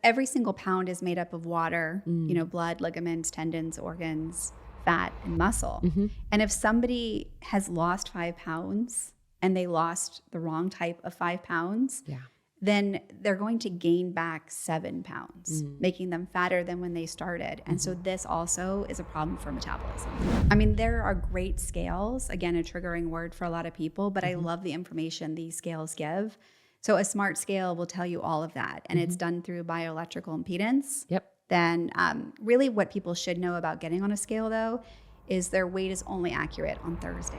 every single pound is made up of water, blood, ligaments, tendons, organs, fat, and muscle. And if somebody has lost 5 pounds and they lost the wrong type of 5 pounds, then they're going to gain back 7 pounds, making them fatter than when they started. And so this also is a problem for metabolism. I mean, there are great scales, again, a triggering word for a lot of people, but I love the information these scales give. So a smart scale will tell you all of that, and it's done through bioelectrical impedance. Then really what people should know about getting on a scale, though, is their weight is only accurate on Thursdays.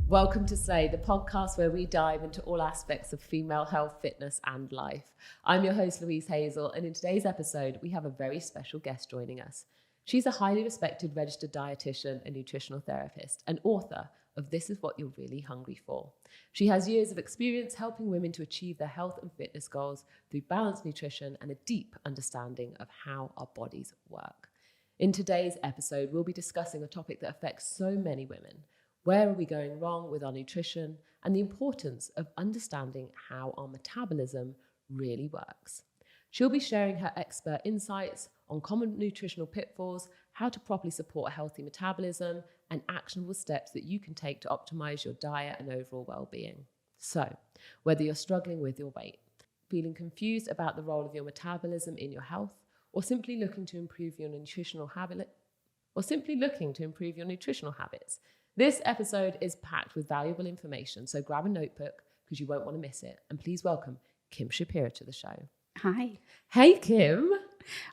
Welcome to Slay, the podcast where we dive into all aspects of female health, fitness, and life. I'm your host, Louise Hazel, and in today's episode, we have a very special guest joining us. She's a highly respected registered dietitian and nutritional therapist, and author of This Is What You're Really Hungry For. She has years of experience helping women to achieve their health and fitness goals through balanced nutrition and a deep understanding of how our bodies work. In today's episode, we'll be discussing a topic that affects so many women. Where are we going wrong with our nutrition, and the importance of understanding how our metabolism really works. She'll be sharing her expert insights on common nutritional pitfalls, how to properly support a healthy metabolism, and actionable steps that you can take to optimize your diet and overall well-being. So, whether you're struggling with your weight, feeling confused about the role of your metabolism in your health, or simply looking to improve your nutritional habits, this episode is packed with valuable information, so grab a notebook because you won't want to miss it. And please welcome Kim Shapira to the show. Hi. Hey, Kim.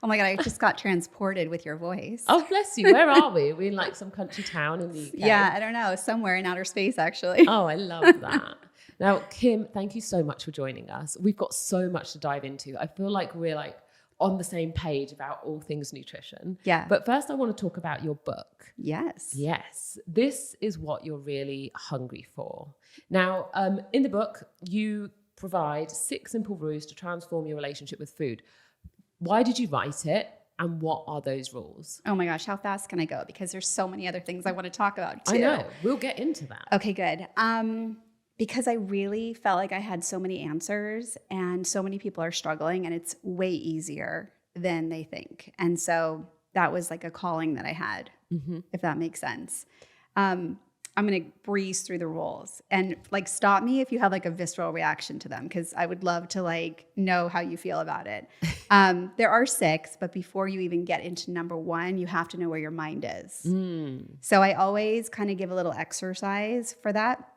Oh my God, I just got transported with your voice. Oh, bless you. Where are we? Are we in like some country town in the UK? Yeah, I don't know. Somewhere in outer space, actually. Oh, I love that. Now, Kim, thank you so much for joining us. We've got so much to dive into. I feel like we're on the same page about all things nutrition. Yeah. But first, I want to talk about your book. Yes. Yes. This is what you're really hungry for. Now, in the book, you provide 6 simple rules to transform your relationship with food. Why did you write it? And what are those rules? Oh my gosh, how fast can I go? Because there's so many other things I want to talk about too. I know. We'll get into that. Okay, good. Because I really felt like I had so many answers and so many people are struggling, and it's way easier than they think. And so that was like a calling that I had, if that makes sense. I'm going to breeze through the rules and stop me if you have a visceral reaction to them, because I would love to know how you feel about it. There are 6, but before you even get into number 1, you have to know where your mind is. So I always kind of give a little exercise for that.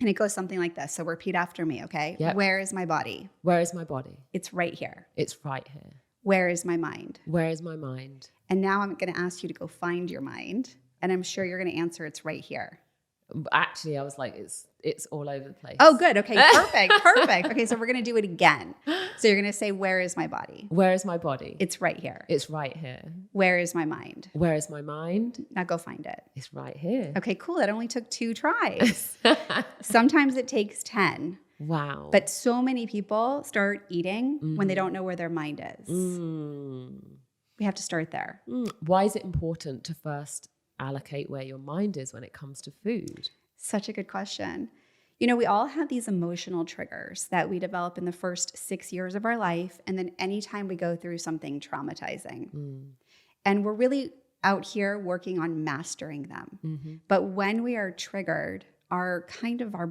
And it goes something like this. So repeat after me, okay? Yep. Where is my body? Where is my body? It's right here. It's right here. Where is my mind? Where is my mind? And now I'm going to ask you to go find your mind. And I'm sure you're going to answer it's right here. Actually, I was like, it's all over the place. Oh, good. Okay, perfect. Okay, so we're going to do it again. So you're going to say, where is my body? Where is my body? It's right here. It's right here. Where is my mind? Where is my mind? Now go find it. It's right here. Okay, cool. That only took 2 tries. Sometimes it takes 10. Wow. But so many people start eating when they don't know where their mind is. We have to start there. Why is it important to first allocate where your mind is when it comes to food? Such a good question. We all have these emotional triggers that we develop in the first 6 years of our life, and then anytime we go through something traumatizing. And we're really out here working on mastering them. But when we are triggered, our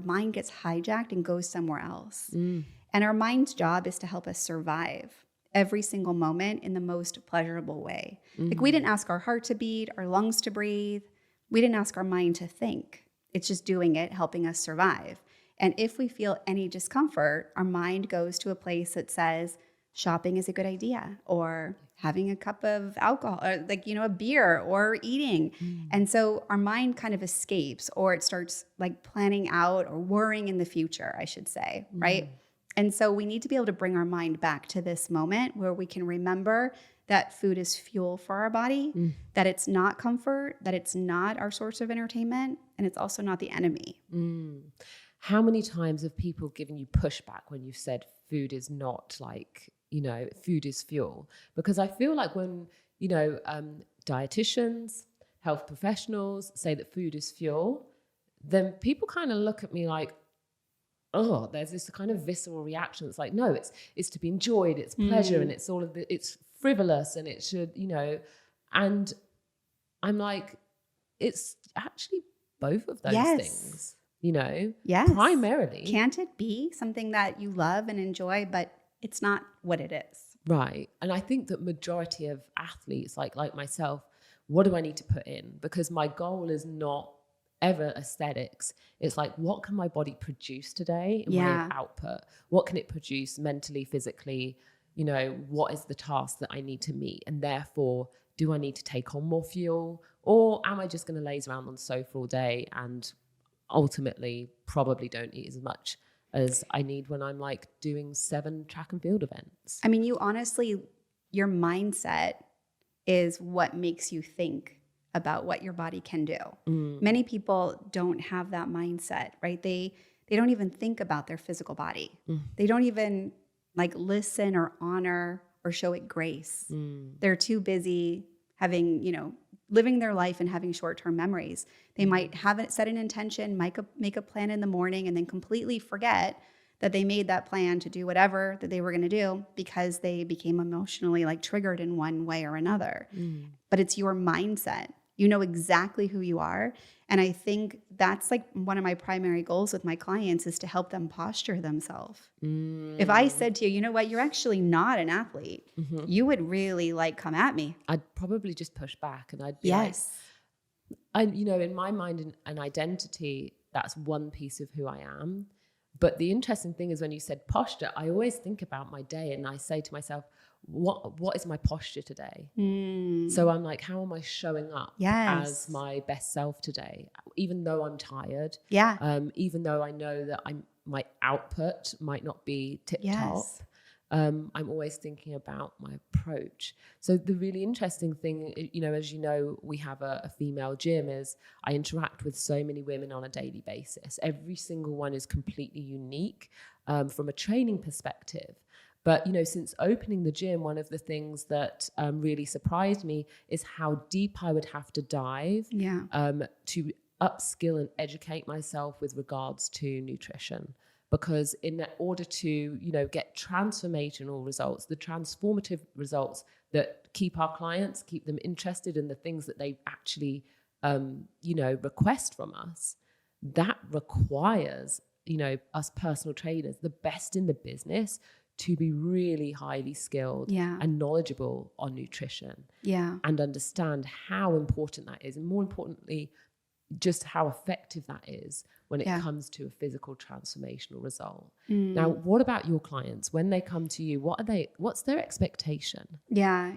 mind gets hijacked and goes somewhere else. And our mind's job is to help us survive every single moment in the most pleasurable way. We didn't ask our heart to beat, our lungs to breathe. We didn't ask our mind to think. It's just doing it, helping us survive. And if we feel any discomfort, our mind goes to a place that says shopping is a good idea, or having a cup of alcohol, or a beer, or eating. And so our mind kind of escapes, or it starts planning out or worrying in the future, I should say, right? And so we need to be able to bring our mind back to this moment where we can remember that food is fuel for our body, that it's not comfort, that it's not our source of entertainment, and it's also not the enemy. How many times have people given you pushback when you said food is not food is fuel? Because I feel like when, dietitians, health professionals say that food is fuel, then people kind of look at me like, oh, there's this kind of visceral reaction. It's like, no, it's to be enjoyed, it's pleasure, and it's all of it's frivolous, and it should, and I'm like, it's actually both of those things, Yes. primarily. Can't it be something that you love and enjoy, but it's not what it is? Right. And I think that majority of athletes, like myself, what do I need to put in? Because my goal is not ever aesthetics. It's like, what can my body produce today in way of output? What can it produce mentally, physically? What is the task that I need to meet? And therefore, do I need to take on more fuel? Or am I just going to laze around on the sofa all day and ultimately probably don't eat as much as I need when I'm like doing 7 track and field events? I mean, your mindset is what makes you think about what your body can do. Many people don't have that mindset, right? They don't even think about their physical body. They don't even like listen or honor or show it grace. They're too busy having, living their life and having short-term memories. They might set an intention, make a plan in the morning, and then completely forget that they made that plan to do whatever that they were going to do because they became emotionally like triggered in one way or another. But it's your mindset. You know exactly who you are. And I think that's like one of my primary goals with my clients is to help them posture themselves. If I said to you, you know what, you're actually not an athlete, you would really like come at me. I'd probably just push back, and I'd be like, in my mind, an identity, that's one piece of who I am. But the interesting thing is when you said posture, I always think about my day and I say to myself, what is my posture today? So I'm like, how am I showing up as my best self today? Even though I'm tired, even though I know that my output might not be tip top, I'm always thinking about my approach. So the really interesting thing, as you know, we have a female gym, is I interact with so many women on a daily basis. Every single one is completely unique from a training perspective. But, since opening the gym, one of the things that really surprised me is how deep I would have to dive to upskill and educate myself with regards to nutrition. Because in order to, get transformational results, the transformative results that keep our clients, keep them interested in the things that they actually, request from us, that requires, us personal trainers, the best in the business, to be really highly skilled and knowledgeable on nutrition and understand how important that is. And more importantly, just how effective that is when it comes to a physical transformational result. Now, what about your clients? When they come to you, what's their expectation? Yeah.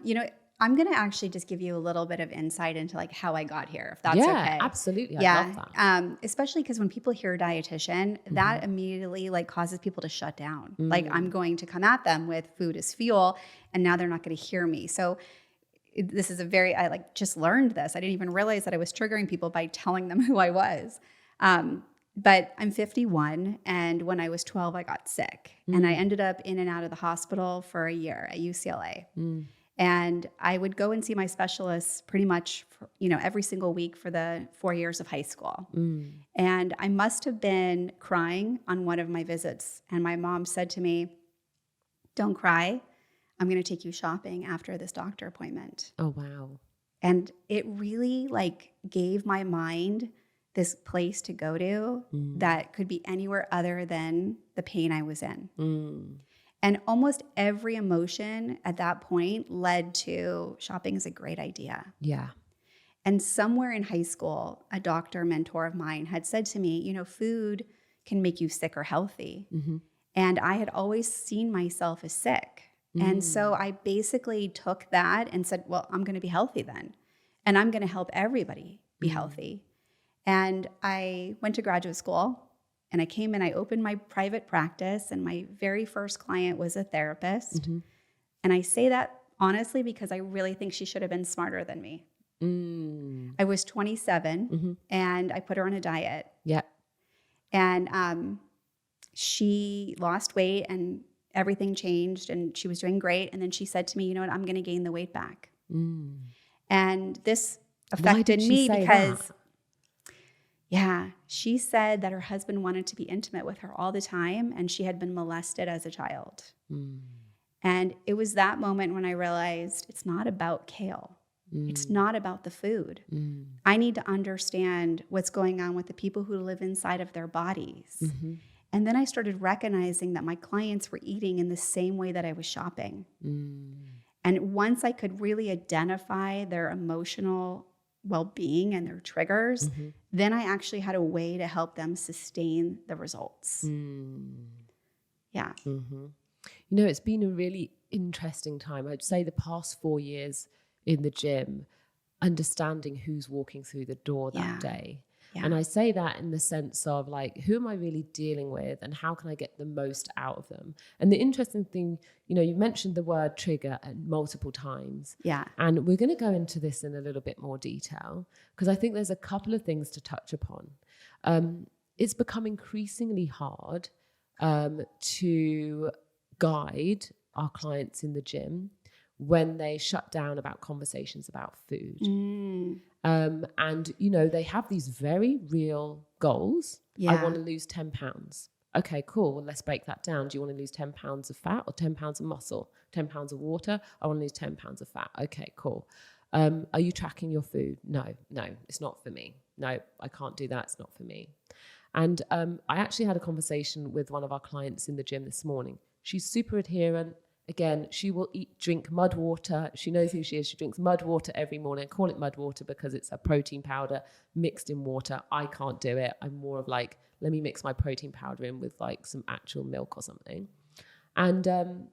I'm going to actually just give you a little bit of insight into like how I got here, if that's okay. Yeah, absolutely. I love that. Especially because when people hear dietitian, that immediately like causes people to shut down. Like I'm going to come at them with food as fuel, and now they're not going to hear me. So this is I like just learned this. I didn't even realize that I was triggering people by telling them who I was. But I'm 51, and when I was 12, I got sick, and I ended up in and out of the hospital for a year at UCLA. And I would go and see my specialists pretty much, every single week for the 4 years of high school. And I must have been crying on one of my visits. And my mom said to me, "Don't cry. I'm going to take you shopping after this doctor appointment." Oh, wow. And it really like gave my mind this place to go to that could be anywhere other than the pain I was in. And almost every emotion at that point led to shopping is a great idea. Yeah. And somewhere in high school, a doctor mentor of mine had said to me, food can make you sick or healthy. And I had always seen myself as sick. And so I basically took that and said, well, I'm going to be healthy then. And I'm going to help everybody be healthy. And I went to graduate school. And I came in, I opened my private practice, and my very first client was a therapist. And I say that honestly because I really think she should have been smarter than me. I was 27 and I put her on a diet. Yeah. And she lost weight and everything changed and she was doing great. And then she said to me, "You know what, I'm going to gain the weight back." And this affected me because Yeah. She said that her husband wanted to be intimate with her all the time, and she had been molested as a child. And it was that moment when I realized it's not about kale. It's not about the food. I need to understand what's going on with the people who live inside of their bodies. And then I started recognizing that my clients were eating in the same way that I was shopping. And once I could really identify their emotional well-being and their triggers, then I actually had a way to help them sustain the results. Yeah. You know, it's been a really interesting time. I'd say the past 4 years in the gym, understanding who's walking through the door that day. Yeah. And I say that in the sense of like, who am I really dealing with and how can I get the most out of them? And the interesting thing, you know, you mentioned the word trigger multiple times. Yeah. And we're going to go into this in a little bit more detail because I think there's a couple of things to touch upon. It's become increasingly hard to guide our clients in the gym when they shut down about conversations about food. And, you know, they have these very real goals. Yeah. I want to lose 10 pounds. Okay, cool. Well, let's break that down. Do you want to lose 10 pounds of fat or 10 pounds of muscle? 10 pounds of water? I want to lose 10 pounds of fat. Okay, cool. Are you tracking your food? No, it's not for me. No, I can't do that. It's not for me. And I actually had a conversation with one of our clients in the gym this morning. She's super adherent. Again, she will drink mud water. She knows who she is. She drinks mud water every morning. I call it mud water because it's a protein powder mixed in water. I can't do it. I'm more of like, let me mix my protein powder in with like some actual milk or something. And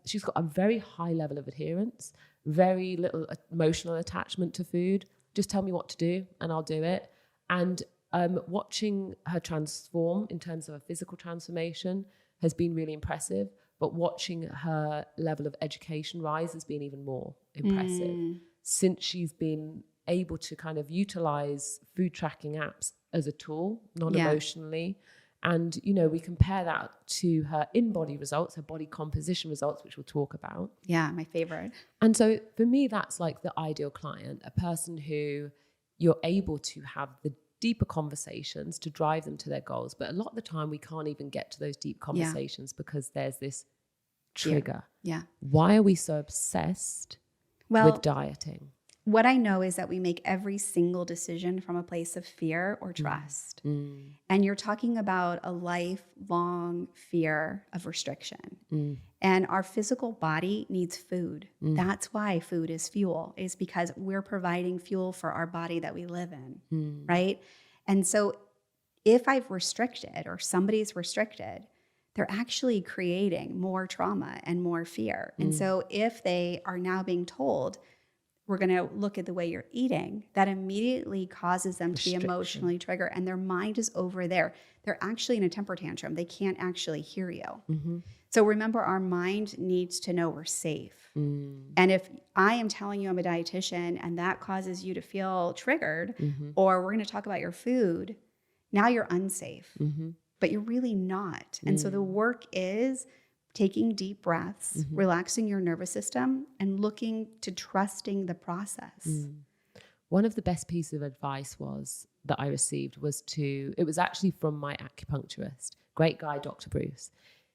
she's got a very high level of adherence, very little emotional attachment to food. Just tell me what to do and I'll do it. And watching her transform in terms of a physical transformation has been really impressive. But watching her level of education rise has been even more impressive since she's been able to kind of utilize food tracking apps as a tool, non-emotionally. And, you know, we compare that to her in-body results, her body composition results, which we'll talk about. Yeah, my favorite. And so for me, that's like the ideal client, a person who you're able to have the deeper conversations to drive them to their goals. But a lot of the time we can't even get to those deep conversations because there's this trigger. Yeah. Why are we so obsessed with dieting? What I know is that we make every single decision from a place of fear or trust. And you're talking about a lifelong fear of restriction. And our physical body needs food. That's why food is fuel, is because we're providing fuel for our body that we live in, right? And so if I've restricted or somebody's restricted, they're actually creating more trauma and more fear. And so if they are now being told, we're going to look at the way you're eating, that immediately causes them to be emotionally triggered, and their mind is over there. They're actually in a temper tantrum. They can't actually hear you. So remember, our mind needs to know we're safe. And if I am telling you I'm a dietitian and that causes you to feel triggered, or we're going to talk about your food, now you're unsafe, but you're really not. And so the work is taking deep breaths, relaxing your nervous system, and looking to trusting the process. One of the best pieces of advice that I received it was actually from my acupuncturist, great guy, Dr. Bruce.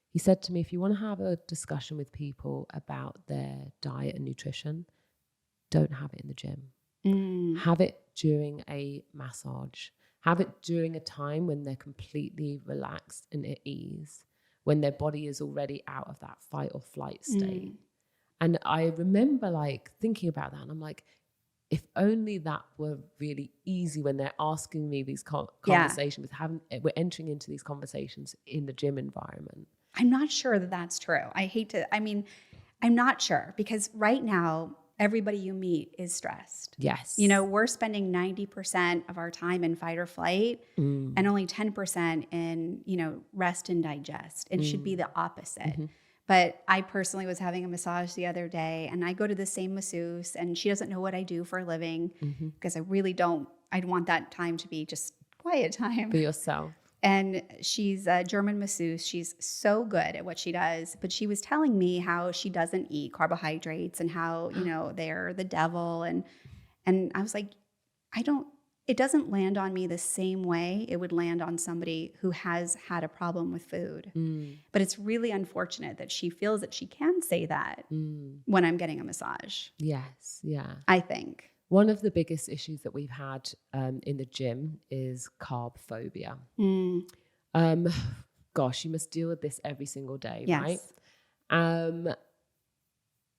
He said to me, if you want to have a discussion with people about their diet and nutrition, don't have it in the gym. Have it during a massage. Have it during a time when they're completely relaxed and at ease, when their body is already out of that fight or flight state. And I remember like thinking about that, and I'm like, if only that were really easy when they're asking me these conversations, we're entering into these conversations in the gym environment. I'm not sure that that's true. I'm not sure, because right now, everybody you meet is stressed. Yes. You know, we're spending 90% of our time in fight or flight and only 10% in, you know, rest and digest. It should be the opposite. But I personally was having a massage the other day, and I go to the same masseuse, and she doesn't know what I do for a living because I want that time to be just quiet time. For yourself. And she's a German masseuse. She's so good at what she does. But she was telling me how she doesn't eat carbohydrates and how, you know, they're the devil. And I was like, it doesn't land on me the same way it would land on somebody who has had a problem with food. But it's really unfortunate that she feels that she can say that when I'm getting a massage. Yes, yeah. I think. One of the biggest issues that we've had in the gym is carb phobia. Gosh, you must deal with this every single day, Yes. right?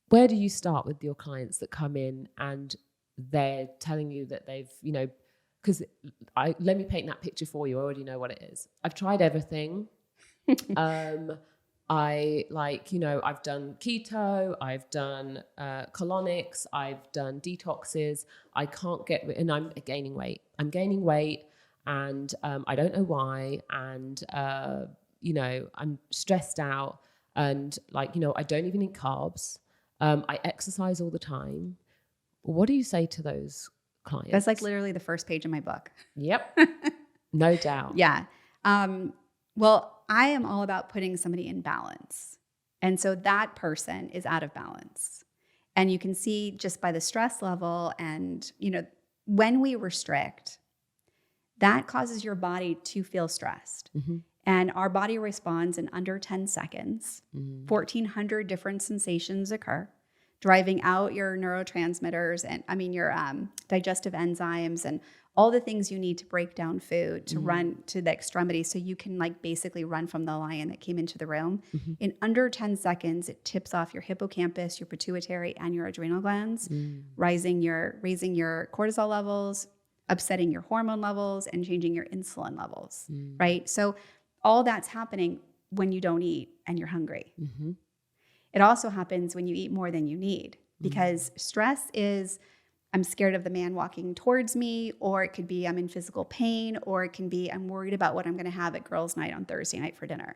Where do you start with your clients that come in and they're telling you that they've, because let me paint that picture for you. I already know what it is. I've tried everything. I've done keto, I've done colonics, I've done detoxes. I can't and I'm gaining weight. I'm gaining weight and I don't know why. And, I'm stressed out and I don't even eat carbs. I exercise all the time. What do you say to those clients? That's like literally the first page of my book. Yep. No doubt. Yeah. Well, I am all about putting somebody in balance. And so that person is out of balance. And you can see just by the stress level and, when we restrict, that causes your body to feel stressed. And our body responds in under 10 seconds. 1,400 different sensations occur, driving out your neurotransmitters and your digestive enzymes and all the things you need to break down food to run to the extremity so you can basically run from the lion that came into the room. In under 10 seconds, it tips off your hippocampus, your pituitary, and your adrenal glands, raising your cortisol levels, upsetting your hormone levels, and changing your insulin levels, right? So all that's happening when you don't eat and you're hungry. It also happens when you eat more than you need because stress is, I'm scared of the man walking towards me, or it could be I'm in physical pain, or it can be I'm worried about what I'm going to have at girls' night on Thursday night for dinner.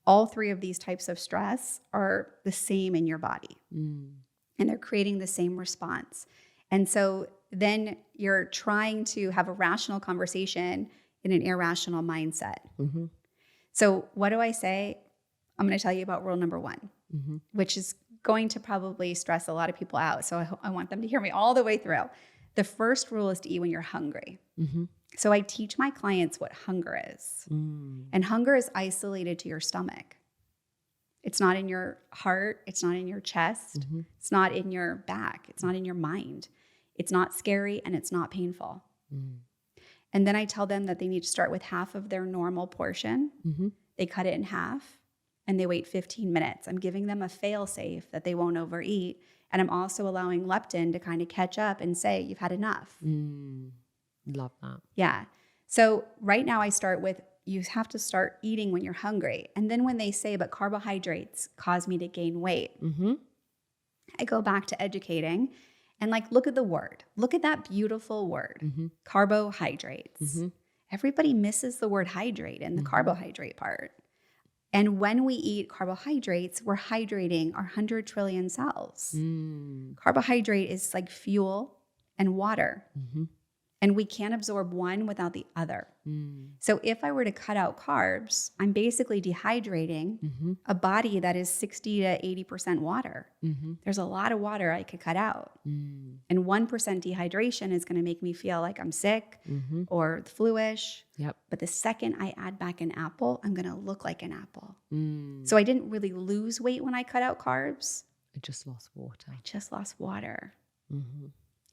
All three of these types of stress are the same in your body and they're creating the same response. And so then you're trying to have a rational conversation in an irrational mindset. So what do I say? I'm going to tell you about rule number 1, which is going to probably stress a lot of people out. So I want them to hear me all the way through. The first rule is to eat when you're hungry. So I teach my clients what hunger is. And hunger is isolated to your stomach. It's not in your heart. It's not in your chest. It's not in your back. It's not in your mind. It's not scary and it's not painful. And then I tell them that they need to start with half of their normal portion. They cut it in half and they wait 15 minutes. I'm giving them a fail-safe that they won't overeat. And I'm also allowing leptin to kind of catch up and say, you've had enough. Love that. Yeah. So right now I start with, you have to start eating when you're hungry. And then when they say, but carbohydrates cause me to gain weight, I go back to educating and look at the word. Look at that beautiful word, carbohydrates. Everybody misses the word hydrate in the carbohydrate part. And when we eat carbohydrates, we're hydrating our 100 trillion cells. Carbohydrate is like fuel and water. And we can't absorb one without the other. So if I were to cut out carbs, I'm basically dehydrating a body that is 60 to 80% water. There's a lot of water I could cut out. And 1% dehydration is going to make me feel like I'm sick or fluish. But the second I add back an apple, I'm going to look like an apple. So I didn't really lose weight when I cut out carbs. I just lost water. I just lost water.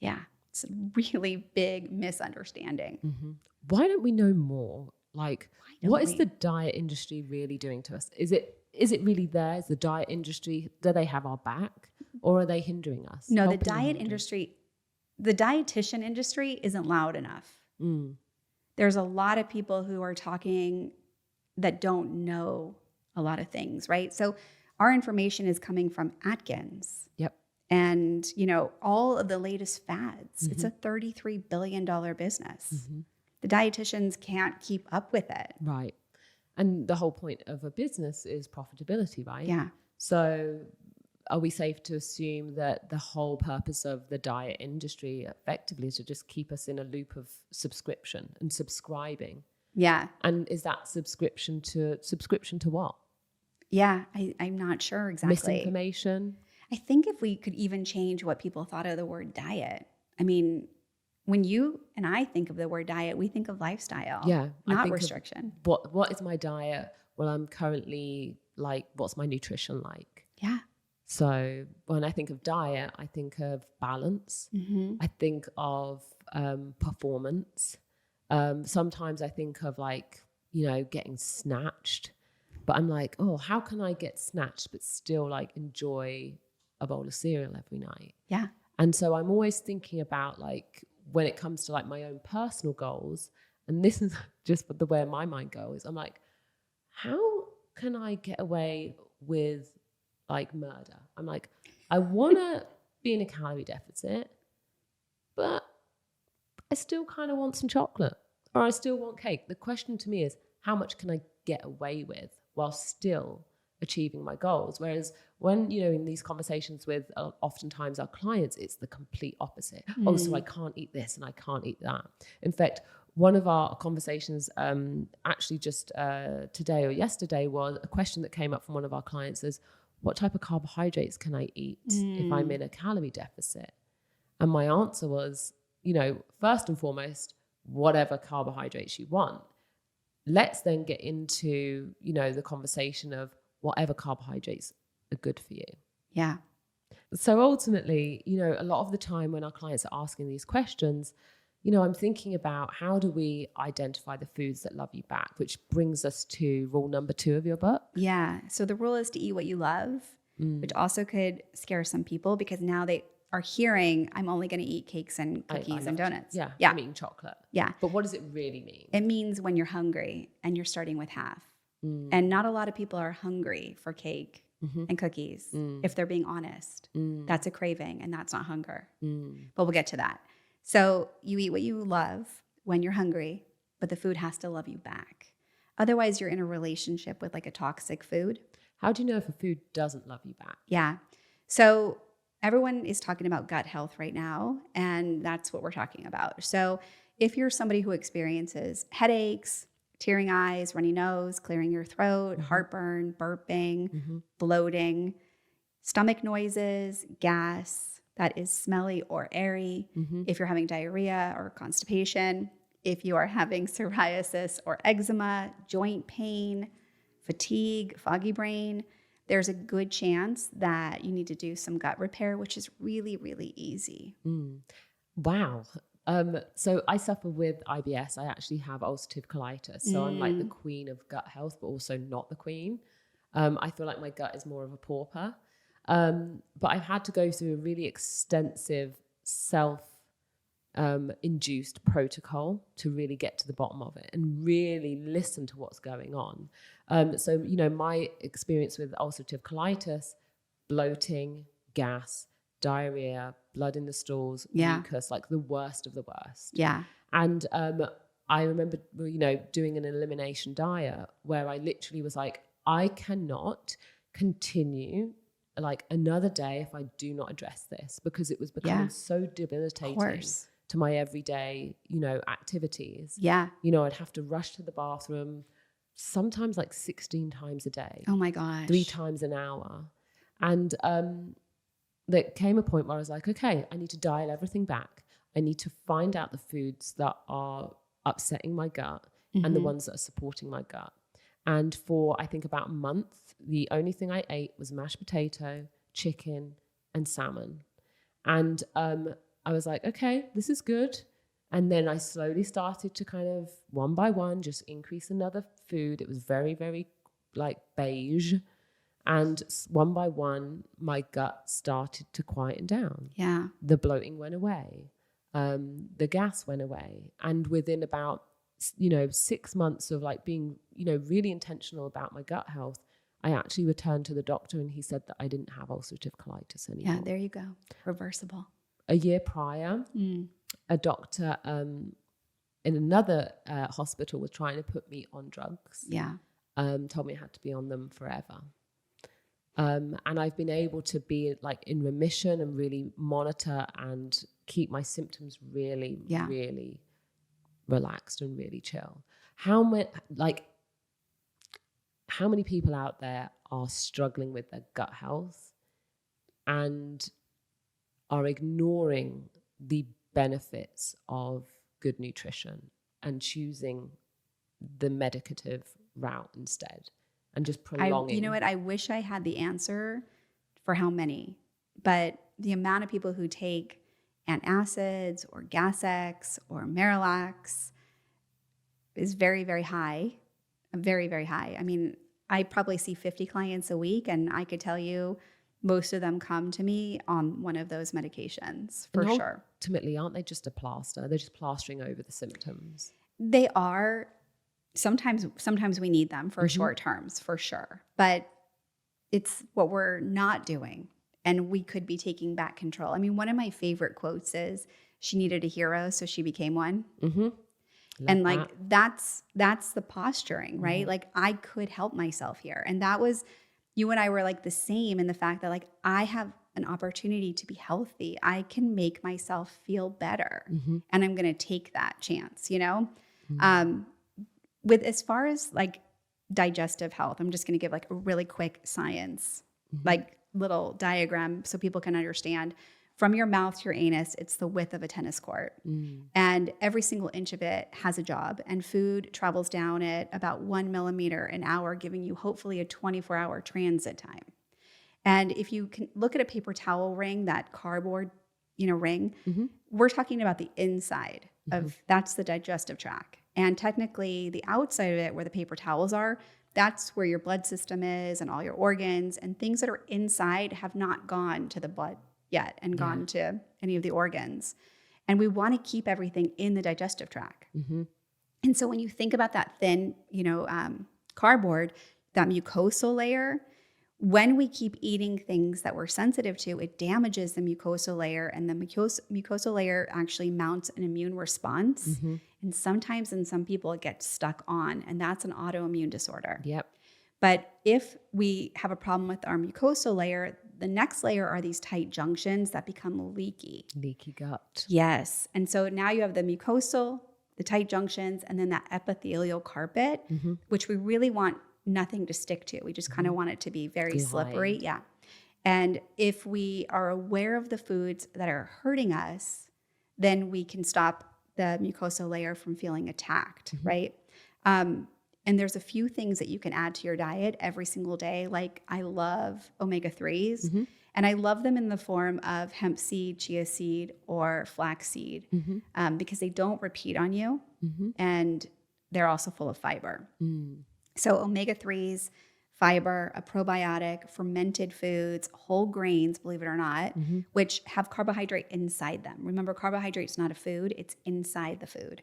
Yeah. It's a really big misunderstanding. Why don't we know more? What is the diet industry really doing to us? Is it really there? Is the diet industry, do they have our back or are they hindering us? No, the diet industry, the dietitian industry isn't loud enough. There's a lot of people who are talking that don't know a lot of things, right? So our information is coming from Atkins. And, all of the latest fads. It's a $33 billion business. The dietitians can't keep up with it. Right. And the whole point of a business is profitability, right? Yeah. So are we safe to assume that the whole purpose of the diet industry effectively is to just keep us in a loop of subscription and subscribing? Yeah. And is that subscription to what? Yeah, I'm not sure exactly. Misinformation? I think if we could even change what people thought of the word diet. I mean, when you and I think of the word diet, we think of lifestyle, Yeah, I not think restriction. What is my diet? Well, I'm currently like, what's my nutrition like? Yeah. So when I think of diet, I think of balance. Mm-hmm. I think of performance. Sometimes I think of like, getting snatched. But I'm like, oh, how can I get snatched but still like enjoy a bowl of cereal every night? Yeah. And so I'm always thinking about like, when it comes to like my own personal goals, and this is just the way my mind goes, I'm like, how can I get away with like murder? I'm like, I want to be in a calorie deficit, but I still kind of want some chocolate, or I still want cake. The question to me is, how much can I get away with while still achieving my goals? Whereas when, in these conversations with oftentimes our clients, it's the complete opposite. Oh, so I can't eat this and I can't eat that. In fact, one of our conversations actually just today or yesterday was a question that came up from one of our clients is, what type of carbohydrates can I eat if I'm in a calorie deficit? And my answer was, first and foremost, whatever carbohydrates you want. Let's then get into, the conversation of whatever carbohydrates are good for you. Yeah. So ultimately, a lot of the time when our clients are asking these questions, I'm thinking about how do we identify the foods that love you back, which brings us to rule number 2 of your book. Yeah. So the rule is to eat what you love, which also could scare some people because now they are hearing, I'm only going to eat cakes and cookies and donuts. Yeah. I'm eating chocolate. Yeah. But what does it really mean? It means when you're hungry and you're starting with half. And not a lot of people are hungry for cake and cookies, if they're being honest. That's a craving and that's not hunger. But we'll get to that. So you eat what you love when you're hungry, but the food has to love you back. Otherwise, you're in a relationship with like a toxic food. How do you know if a food doesn't love you back? Yeah. So everyone is talking about gut health right now, and that's what we're talking about. So if you're somebody who experiences headaches, tearing eyes, runny nose, clearing your throat, heartburn, burping, bloating, stomach noises, gas that is smelly or airy, if you're having diarrhea or constipation, if you are having psoriasis or eczema, joint pain, fatigue, foggy brain, there's a good chance that you need to do some gut repair, which is really, really easy. Wow. So I suffer with IBS. I actually have ulcerative colitis. So I'm like the queen of gut health, but also not the queen. I feel like my gut is more of a pauper. But I've had to go through a really extensive self-induced protocol to really get to the bottom of it and really listen to what's going on. So, my experience with ulcerative colitis, bloating, gas, diarrhea, blood in the stools, mucus, like the worst of the worst. Yeah. And I remember, doing an elimination diet where I literally was like, I cannot continue like another day if I do not address this, because it was becoming so debilitating to my everyday, activities. Yeah. I'd have to rush to the bathroom sometimes like 16 times a day. Oh my gosh. 3 times an hour. And there came a point where I was like, okay, I need to dial everything back. I need to find out the foods that are upsetting my gut and the ones that are supporting my gut. And for, I think, about a month, the only thing I ate was mashed potato, chicken, and salmon. And I was like, okay, this is good. And then I slowly started to kind of, one by one, just increase another food. It was very, very like beige. And one by one, my gut started to quieten down. Yeah. The bloating went away. The gas went away. And within about 6 months of like being, really intentional about my gut health, I actually returned to the doctor and he said that I didn't have ulcerative colitis anymore. Yeah, there you go. Reversible. A year prior, a doctor in another hospital was trying to put me on drugs. Yeah. Told me I had to be on them forever. And I've been able to be like in remission and really monitor and keep my symptoms really, really relaxed and really chill. How many people out there are struggling with their gut health and are ignoring the benefits of good nutrition and choosing the medicative route instead and just prolonging? You know what? I wish I had the answer for how many, but the amount of people who take antacids or Gas-X or Marilax is very, very high. Very, very high. I mean, I probably see 50 clients a week, and I could tell you most of them come to me on one of those medications for sure. Ultimately, aren't they just a plaster? They're just plastering over the symptoms. They are. Sometimes we need them for short terms, for sure. But it's what we're not doing. And we could be taking back control. I mean, one of my favorite quotes is, she needed a hero, so she became one. And like, that's the posturing, right? Like, I could help myself here. And that was, you and I were like the same in the fact that like, I have an opportunity to be healthy. I can make myself feel better. And I'm going to take that chance, you know? With as far as like digestive health, I'm just going to give like a really quick science, like little diagram so people can understand. From your mouth to your anus, it's the width of a tennis court. And every single inch of it has a job. And food travels down at about 1 millimeter an hour, giving you hopefully a 24-hour transit time. And if you can look at a paper towel ring, that cardboard, ring, we're talking about the inside of, that's the digestive tract. And technically the outside of it, where the paper towels are, that's where your blood system is and all your organs, and things that are inside have not gone to the blood yet and gone to any of the organs. And we want to keep everything in the digestive tract. And so when you think about that thin, cardboard, that mucosal layer, when we keep eating things that we're sensitive to, it damages the mucosal layer, and the mucosal layer actually mounts an immune response. And sometimes in some people it gets stuck on, and that's an autoimmune disorder. But if we have a problem with our mucosal layer, the next layer are these tight junctions that become leaky. Leaky gut. Yes. And so now you have the mucosal, the tight junctions, and then that epithelial carpet, which we really want nothing to stick to. We just kind of want it to be very slippery. Yeah. And if we are aware of the foods that are hurting us, then we can stop the mucosal layer from feeling attacked, right? And there's a few things that you can add to your diet every single day. Like, I love omega-3s, and I love them in the form of hemp seed, chia seed, or flax seed, because they don't repeat on you, and they're also full of fiber. So omega-3s, fiber, a probiotic, fermented foods, whole grains, believe it or not, which have carbohydrate inside them. Remember, carbohydrate's not a food, it's inside the food.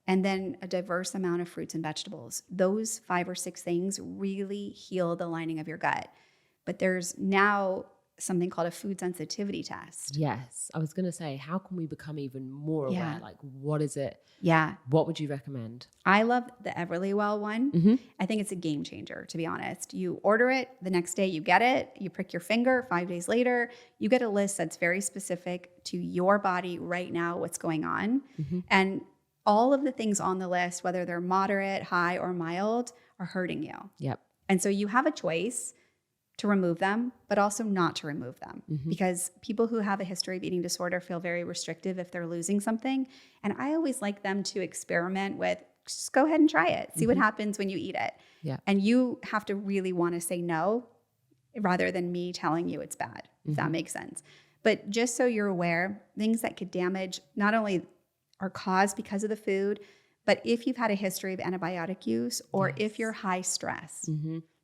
And then a diverse amount of fruits and vegetables. Those 5 or 6 things really heal the lining of your gut. But there's now something called a food sensitivity test. Yes. I was going to say, how can we become even more aware? Like, what is it? What would you recommend? I love the Everlywell one. I think it's a game changer, to be honest. You order it, the next day you get it, you prick your finger, 5 days later, you get a list that's very specific to your body right now, what's going on. And all of the things on the list, whether they're moderate, high, or mild, are hurting you. And so you have a choice to remove them, but also not to remove them, because people who have a history of eating disorder feel very restrictive if they're losing something. And I always like them to experiment with, just go ahead and try it. See what happens when you eat it. And you have to really want to say no, rather than me telling you it's bad, if that makes sense. But just so you're aware, things that could damage not only are caused because of the food, but if you've had a history of antibiotic use, or if you're high stress,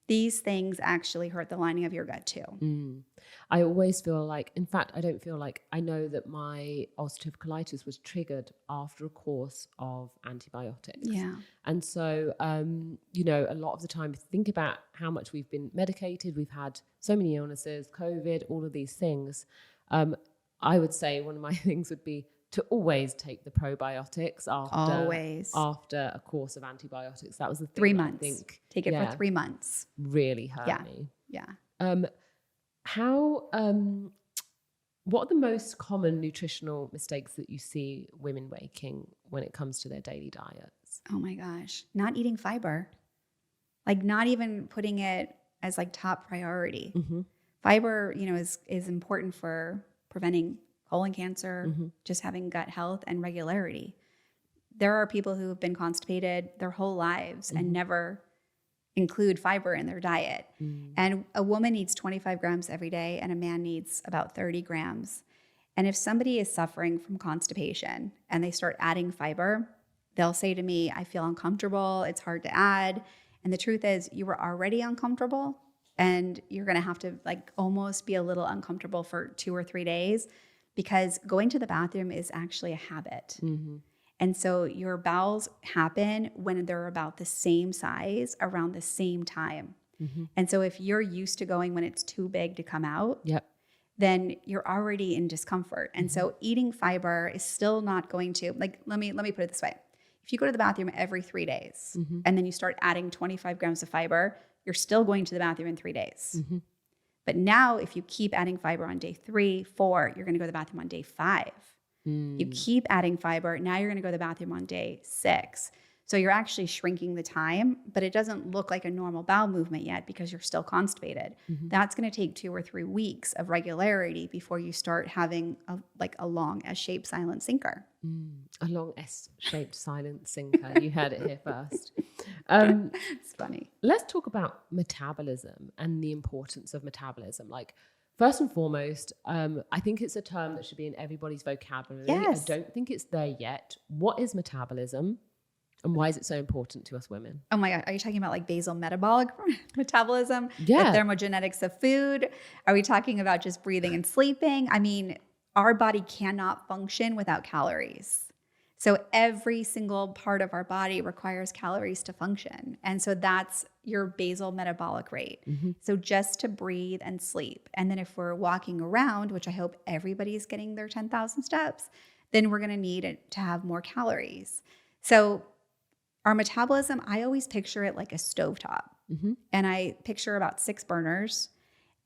these things actually hurt the lining of your gut too. I always feel like, in fact, I know that my ulcerative colitis was triggered after a course of antibiotics. And so, a lot of the time, think about how much we've been medicated. We've had so many illnesses, COVID, all of these things. I would say one of my things would be to always take the probiotics after a course of antibiotics. That was the thing. 3 months. I think, take it for 3 months. Really hurt me. What are the most common nutritional mistakes that you see women making when it comes to their daily diets? Oh my gosh. Not eating fiber. Like, not even putting it as like top priority. Fiber, is important for preventing colon cancer, just having gut health and regularity. There are people who have been constipated their whole lives and never include fiber in their diet. And a woman needs 25 grams every day and a man needs about 30 grams. And if somebody is suffering from constipation and they start adding fiber, they'll say to me, I feel uncomfortable, it's hard to add. And the truth is you were already uncomfortable and you're going to have to like almost be a little uncomfortable for 2 or 3 days because going to the bathroom is actually a habit. And so your bowels happen when they're about the same size around the same time. And so if you're used to going when it's too big to come out, then you're already in discomfort. And so eating fiber is still not going to, like, let me put it this way. If you go to the bathroom every 3 days and then you start adding 25 grams of fiber, you're still going to the bathroom in 3 days. But now if you keep adding fiber on day 3, 4, you're going to go to the bathroom on day 5. You keep adding fiber. Now you're going to go to the bathroom on day 6. So you're actually shrinking the time, but it doesn't look like a normal bowel movement yet because you're still constipated. That's going to take 2 or 3 weeks of regularity before you start having a long S-shaped silent sinker. A long S-shaped silent sinker. You heard it here first. It's funny. Let's talk about metabolism and the importance of metabolism. Like, first and foremost, I think it's a term that should be in everybody's vocabulary. Yes. I don't think it's there yet. What is metabolism? And why is it so important to us women? Oh my God. Are you talking about like basal metabolic metabolism? Yeah. The thermogenetics of food? Are we talking about just breathing and sleeping? I mean, our body cannot function without calories. So every single part of our body requires calories to function. And so that's your basal metabolic rate. So just to breathe and sleep. And then if we're walking around, which I hope everybody's getting their 10,000 steps, then we're going to need it to have more calories. So our metabolism, I always picture it like a stovetop. And I picture about 6 burners.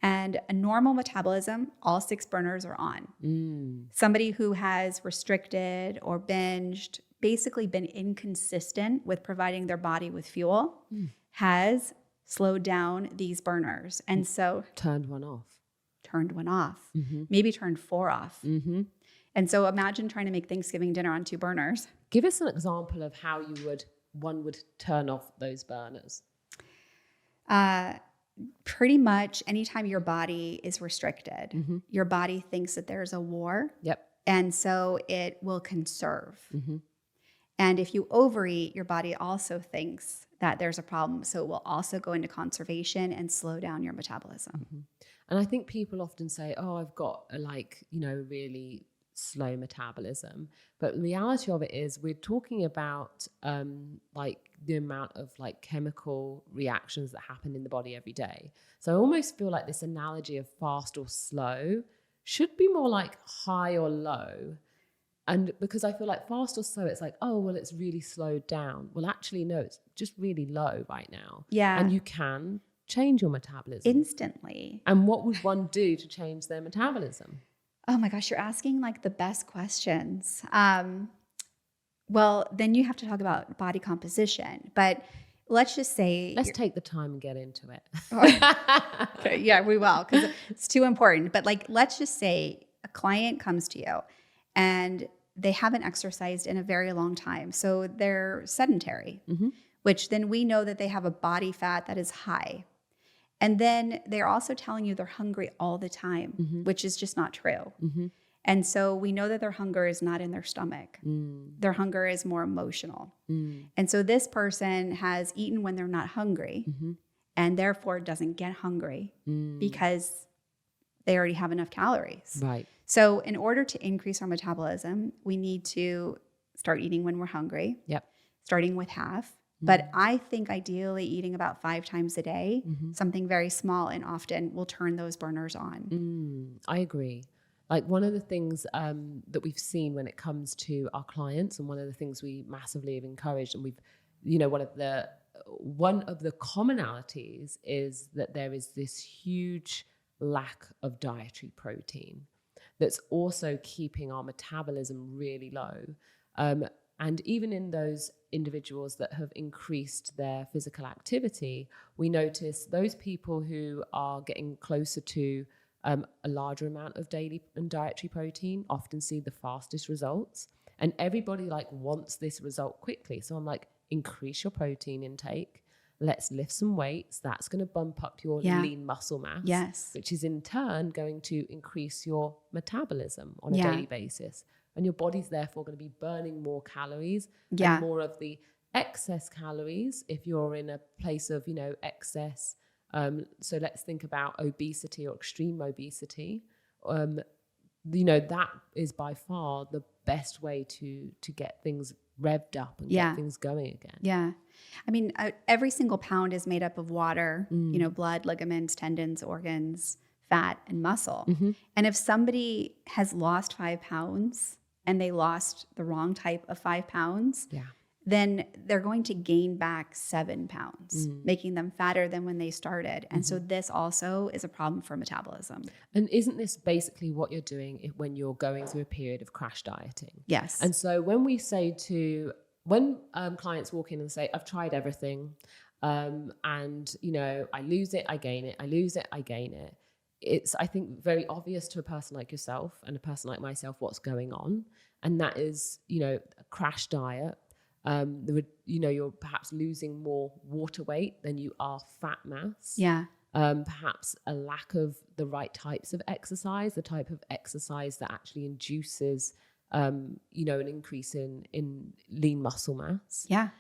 And a normal metabolism, all 6 burners are on. Somebody who has restricted or binged, basically been inconsistent with providing their body with fuel, has slowed down these burners. And so turned one off, maybe turned 4 off. And so imagine trying to make Thanksgiving dinner on 2 burners. Give us an example of how one would turn off those burners. Pretty much anytime your body is restricted, your body thinks that there's a war. And so it will conserve. And if you overeat, your body also thinks that there's a problem. So it will also go into conservation and slow down your metabolism. And I think people often say, oh, I've got a really slow metabolism. But the reality of it is we're talking about the amount of chemical reactions that happen in the body every day. So I almost feel like this analogy of fast or slow should be more like high or low. And because I feel like fast or slow, it's like, oh, well, it's really slowed down. Well, actually, no, it's just really low right now. Yeah. And you can change your metabolism instantly. And what would one do to change their metabolism? Oh my gosh, you're asking the best questions. Well, then you have to talk about body composition. But let's just say... Let's take the time and get into it. Okay, yeah, we will, because it's too important. But let's just say a client comes to you and they haven't exercised in a very long time. So they're sedentary, which then we know that they have a body fat that is high. And then they're also telling you they're hungry all the time, which is just not true. And so we know that their hunger is not in their stomach. Their hunger is more emotional. And so this person has eaten when they're not hungry and therefore doesn't get hungry because they already have enough calories. Right. So in order to increase our metabolism, we need to start eating when we're hungry, starting with half. But I think ideally eating about 5 times a day, something very small and often will turn those burners on. I agree. One of the things that we've seen when it comes to our clients, and one of the things we massively have encouraged, and we've, one of the commonalities is that there is this huge lack of dietary protein that's also keeping our metabolism really low. And even in those individuals that have increased their physical activity, we notice those people who are getting closer to a larger amount of daily and dietary protein often see the fastest results. And everybody like wants this result quickly. So I'm like, increase your protein intake. Let's lift some weights. That's going to bump up your lean muscle mass, which is in turn going to increase your metabolism on a daily basis. And your body's therefore going to be burning more calories and more of the excess calories if you're in a place of, excess. So let's think about obesity or extreme obesity. That is by far the best way to get things revved up and get things going again. Yeah. I mean, every single pound is made up of water, blood, ligaments, tendons, organs, fat, and muscle. Mm-hmm. And if somebody has lost 5 pounds and they lost the wrong type of 5 pounds, then they're going to gain back 7 pounds, making them fatter than when they started. And so this also is a problem for metabolism. And isn't this basically what you're doing when you're going through a period of crash dieting? Yes. And so when clients walk in and say, I've tried everything, and, I lose it, I gain it, I lose it, I gain it. It's, I think, very obvious to a person like yourself and a person like myself what's going on. And that is, a crash diet. You're perhaps losing more water weight than you are fat mass. Yeah. Perhaps a lack of the right types of exercise, the type of exercise that actually induces, an increase in lean muscle mass. Yeah.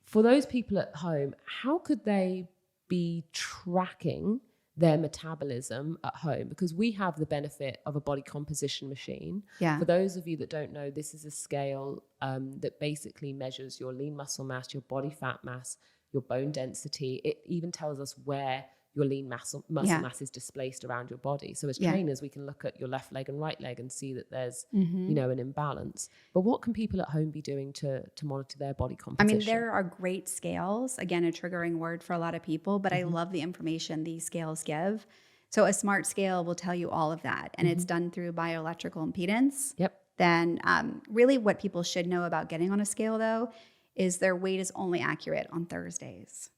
For those people at home, how could they be tracking their metabolism at home? Because we have the benefit of a body composition machine. Yeah. For those of you that don't know, this is a scale that basically measures your lean muscle mass, your body fat mass, your bone density. It even tells us where your lean muscle mass is displaced around your body. So as trainers, we can look at your left leg and right leg and see that there's, an imbalance. But what can people at home be doing to monitor their body composition? I mean, there are great scales. Again, a triggering word for a lot of people, but I love the information these scales give. So a smart scale will tell you all of that. And it's done through bioelectrical impedance. Yep. Then really what people should know about getting on a scale, though, is their weight is only accurate on Thursdays.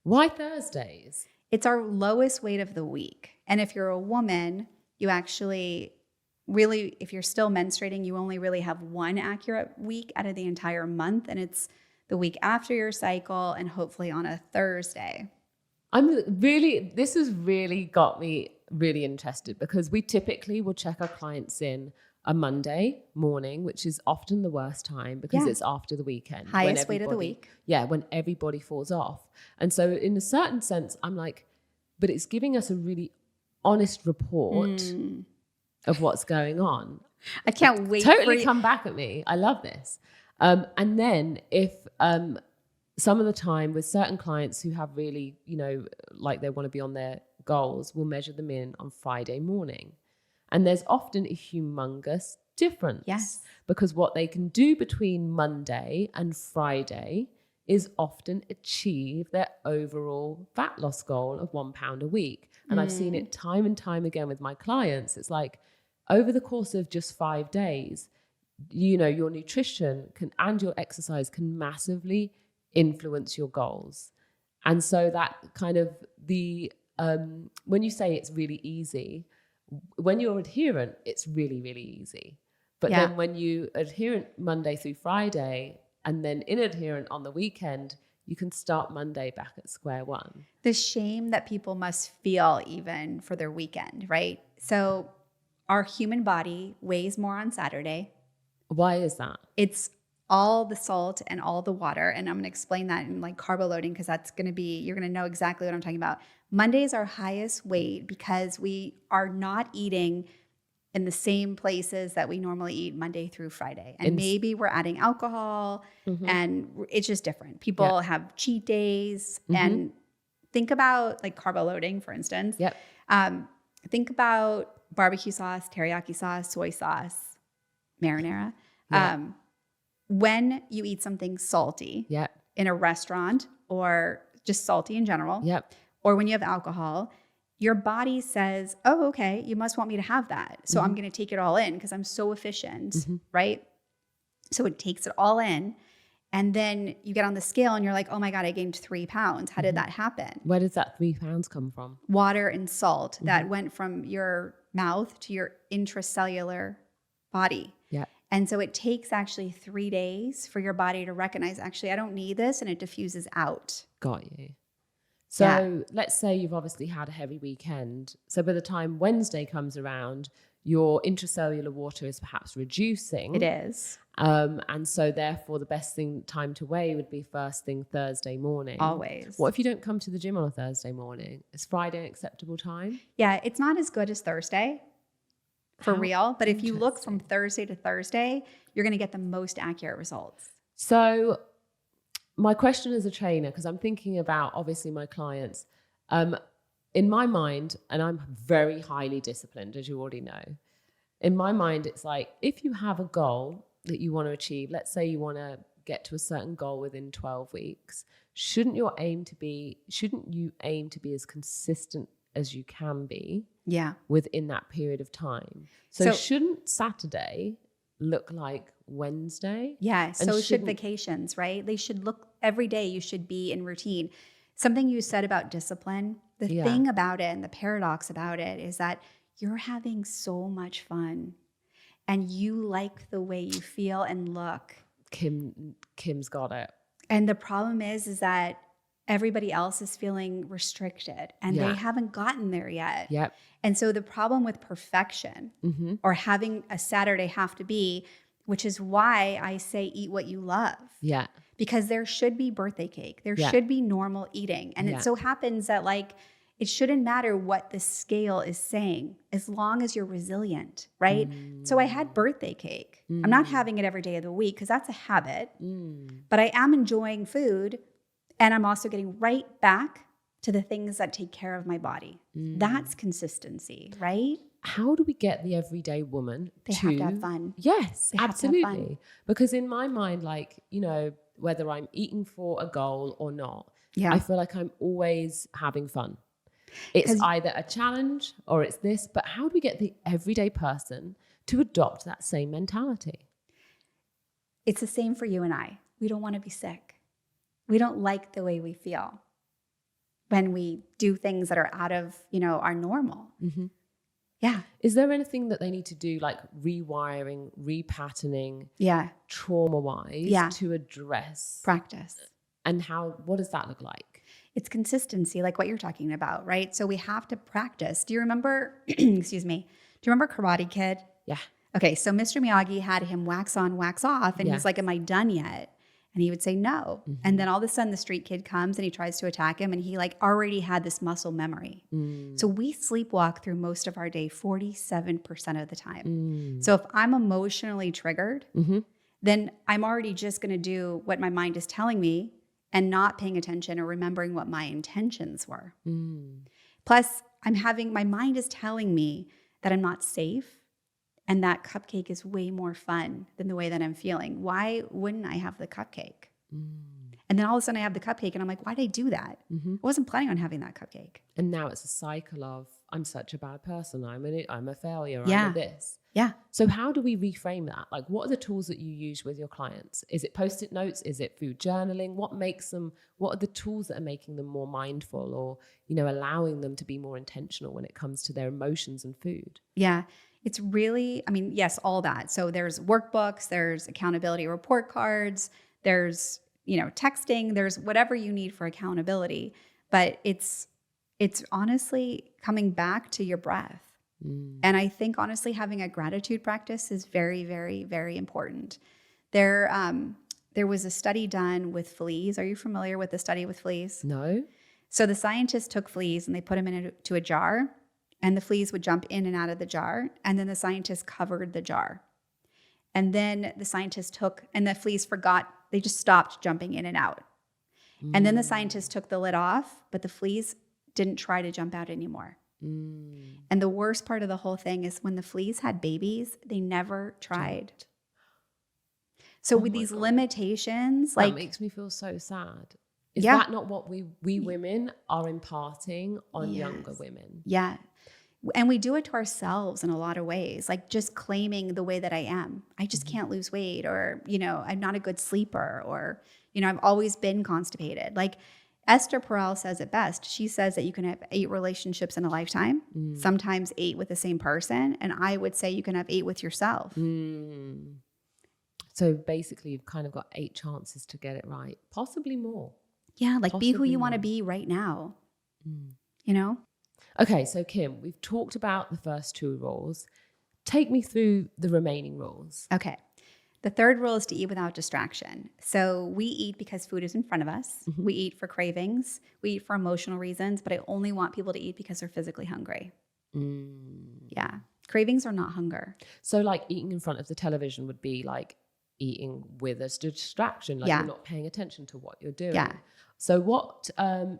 Why Thursdays? It's our lowest weight of the week. And if you're a woman, you actually really, if you're still menstruating, you only really have one accurate week out of the entire month. And it's the week after your cycle and hopefully on a Thursday. This has really got me really interested because we typically will check our clients in a Monday morning, which is often the worst time because it's after the weekend. Highest weight of the week. Yeah, when everybody falls off. And so in a certain sense, I'm like, but it's giving us a really honest report of what's going on. I can't wait Totally come back at me. I love this. And then if some of the time with certain clients who have really, like they want to be on their goals, we'll measure them in on Friday morning. And there's often a humongous difference. Yes. Because what they can do between Monday and Friday is often achieve their overall fat loss goal of 1 pound a week. And I've seen it time and time again with my clients. It's like over the course of just 5 days, your nutrition and your exercise can massively influence your goals. And so that kind of when you say it's really easy, when you're adherent, it's really, really easy. But then when you adherent Monday through Friday and then inadherent on the weekend, you can start Monday back at square one. The shame that people must feel even for their weekend, right? So our human body weighs more on Saturday. Why is that? It's all the salt and all the water. And I'm going to explain that in like carbo loading because that's going to be, you're going to know exactly what I'm talking about. Monday is our highest weight because we are not eating in the same places that we normally eat Monday through Friday. And maybe we're adding alcohol and it's just different. People have cheat days and think about like carbo loading, for instance. Yep. Think about barbecue sauce, teriyaki sauce, soy sauce, marinara. When you eat something salty in a restaurant or just salty in general, or when you have alcohol, your body says, oh, okay, you must want me to have that. So I'm going to take it all in because I'm so efficient, right? So it takes it all in. And then you get on the scale and you're like, oh my God, I gained 3 pounds. How did that happen? Where does that 3 pounds come from? Water and salt that went from your mouth to your intracellular body. Yeah. And so it takes actually 3 days for your body to recognize, actually, I don't need this, and it diffuses out. Got you. So let's say you've obviously had a heavy weekend. So by the time Wednesday comes around, your intracellular water is perhaps reducing. It is. And so therefore the best time to weigh would be first thing Thursday morning. Always. What if you don't come to the gym on a Thursday morning? Is Friday an acceptable time? Yeah, it's not as good as Thursday for real. But if you look from Thursday to Thursday, you're going to get the most accurate results. So my question as a trainer, because I'm thinking about obviously my clients, in my mind, and I'm very highly disciplined, as you already know, in my mind, it's like, if you have a goal that you want to achieve, let's say you want to get to a certain goal within 12 weeks, shouldn't you aim to be as consistent as you can be within that period of time? So shouldn't Saturday look like Wednesday? Yeah, so should vacations, right? They should look, every day you should be in routine. Something you said about discipline, the thing about it and the paradox about it is that you're having so much fun and you like the way you feel and look. Kim's got it. And the problem is that everybody else is feeling restricted and they haven't gotten there yet. Yep. And so the problem with perfection or having a Saturday have to be, which is why I say eat what you love. Yeah. Because there should be birthday cake. There should be normal eating. And it so happens that like, it shouldn't matter what the scale is saying as long as you're resilient, right? So I had birthday cake. I'm not having it every day of the week because that's a habit, but I am enjoying food and I'm also getting right back to the things that take care of my body. That's consistency, right? How do we get the everyday woman They have to have fun. Yes, They have to have absolutely. fun. Because in my mind, like, you know, whether I'm eating for a goal or not, I feel like I'm always having fun. It's either a challenge or it's this, but how do we get the everyday person to adopt that same mentality? It's the same for you and I. We don't want to be sick. We don't like the way we feel when we do things that are out of, our normal. Yeah. Is there anything that they need to do, like rewiring, repatterning, trauma-wise to address? Practice. And what does that look like? It's consistency, like what you're talking about, right? So we have to practice. Do you remember, excuse me, do you remember Karate Kid? Yeah. Okay, so Mr. Miyagi had him wax on, wax off, and he's like, am I done yet? And he would say no. And then all of a sudden the street kid comes and he tries to attack him and he like already had this muscle memory. So we sleepwalk through most of our day 47% of the time. So if I'm emotionally triggered, then I'm already just going to do what my mind is telling me and not paying attention or remembering what my intentions were. Plus, my mind is telling me that I'm not safe and that cupcake is way more fun than the way that I'm feeling. Why wouldn't I have the cupcake? And then all of a sudden I have the cupcake and I'm like, why'd I do that? I wasn't planning on having that cupcake. And now it's a cycle of, I'm such a bad person. I'm a failure. Yeah. I'm a this. Yeah. So how do we reframe that? Like, what are the tools that you use with your clients? Is it Post-it notes? Is it food journaling? What are the tools that are making them more mindful or, allowing them to be more intentional when it comes to their emotions and food? Yeah. It's really, yes, all that. So there's workbooks, there's accountability report cards, there's, texting, there's whatever you need for accountability. But it's honestly coming back to your breath. And I think honestly having a gratitude practice is very, very, very important. There was a study done with fleas. Are you familiar with the study with fleas? No. So the scientists took fleas and they put them into a jar and the fleas would jump in and out of the jar. And then the scientists covered the jar. And then the scientists and the fleas forgot, they just stopped jumping in and out. And then the scientists took the lid off, but the fleas didn't try to jump out anymore. And the worst part of the whole thing is when the fleas had babies, they never tried. So with these limitations, that makes me feel so sad. Is that not what we women are imparting on younger women? Yeah. And we do it to ourselves in a lot of ways, like just claiming the way that I am. I just can't lose weight, or, I'm not a good sleeper, or, I've always been constipated. Like Esther Perel says it best. She says that you can have 8 relationships in a lifetime, sometimes 8 with the same person. And I would say you can have 8 with yourself. So basically you've kind of got 8 chances to get it right, possibly more. Yeah, like be who you want to be right now, Okay, so Kim, we've talked about the first 2 rules. Take me through the remaining rules. Okay. The third rule is to eat without distraction. So we eat because food is in front of us. We eat for cravings. We eat for emotional reasons, but I only want people to eat because they're physically hungry. Yeah. Cravings are not hunger. So like eating in front of the television would be like eating with a distraction, like you're not paying attention to what you're doing. Yeah. So what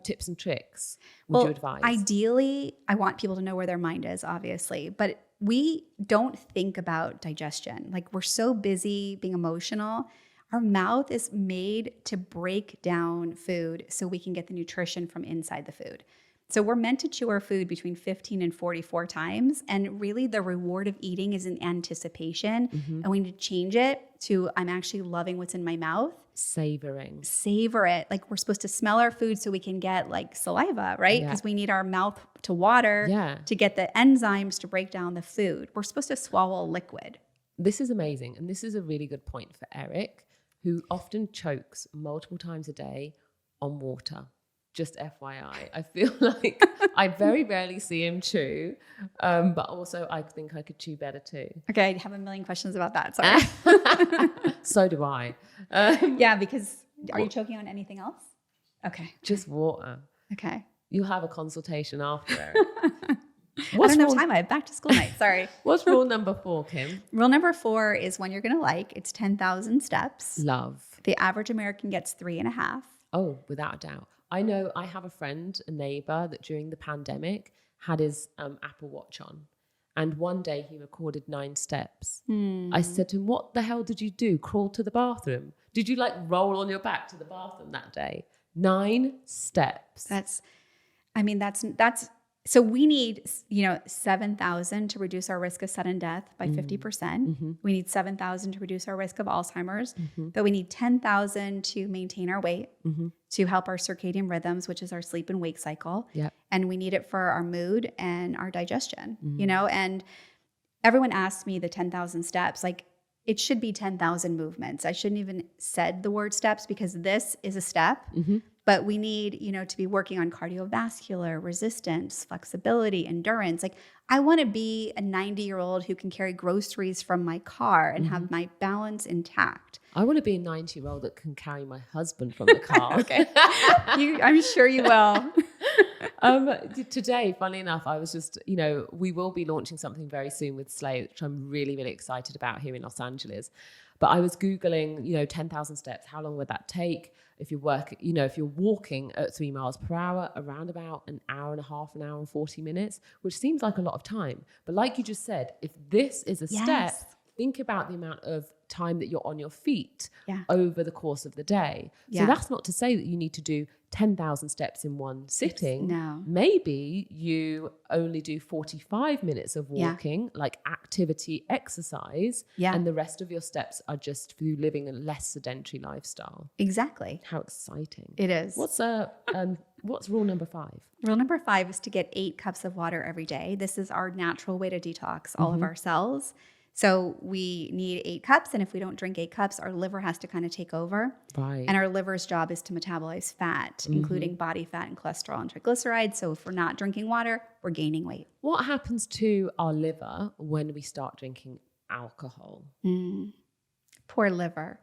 tips and tricks would you advise? Ideally, I want people to know where their mind is, obviously, but we don't think about digestion. Like we're so busy being emotional. Our mouth is made to break down food so we can get the nutrition from inside the food. So we're meant to chew our food between 15 and 44 times. And really the reward of eating is in anticipation. And we need to change it to I'm actually loving what's in my mouth. Savoring. Savor it. Like we're supposed to smell our food so we can get like saliva, right? Because we need our mouth to water to get the enzymes to break down the food. We're supposed to swallow a liquid. This is amazing. And this is a really good point for Eric, who often chokes multiple times a day on water. Just FYI, I feel like I very rarely see him chew, but also I think I could chew better too. Okay, I have a million questions about that. Sorry. So do I. Yeah, because are you choking on anything else? Okay. Just water. Okay. You'll have a consultation after, Eric. I don't have time. I have back to school night. Sorry. What's rule number 4, Kim? Rule number 4 is one you're going to like. It's 10,000 steps. Love. The average American gets 3.5. Oh, without a doubt. I know I have a friend, a neighbor, that during the pandemic had his Apple Watch on. And one day he recorded 9 steps. I said to him, what the hell did you do? Crawl to the bathroom? Did you like roll on your back to the bathroom that day? 9 steps. So we need, 7,000 to reduce our risk of sudden death by 50%. We need 7,000 to reduce our risk of Alzheimer's, but we need 10,000 to maintain our weight, to help our circadian rhythms, which is our sleep and wake cycle. Yep. And we need it for our mood and our digestion, and everyone asks me the 10,000 steps, like it should be 10,000 movements. I shouldn't even said the word steps because this is a step. But we need, to be working on cardiovascular, resistance, flexibility, endurance. Like I want to be a 90-year-old who can carry groceries from my car and have my balance intact. I want to be a 90-year-old that can carry my husband from the car. Okay. I'm sure you will. Today, funnily enough, I was just, we will be launching something very soon with Slay, which I'm really, really excited about here in Los Angeles. But I was Googling, 10,000 steps. How long would that take? If you're if you're walking at 3 miles per hour, around about an hour and a half, an hour and 40 minutes, which seems like a lot of time. But like you just said, if this is a step, think about the amount of time that you're on your feet over the course of the day. So that's not to say that you need to do 10,000 steps in one sitting. No. Maybe you only do 45 minutes of walking, like activity exercise, and the rest of your steps are just through living a less sedentary lifestyle. Exactly. How exciting. It is. What's rule number 5? Rule number 5 is to get 8 cups of water every day. This is our natural way to detox all of our cells. So we need 8 cups. And if we don't drink 8 cups, our liver has to kind of take over. Right. And our liver's job is to metabolize fat, including body fat and cholesterol and triglycerides. So if we're not drinking water, we're gaining weight. What happens to our liver when we start drinking alcohol? Poor liver.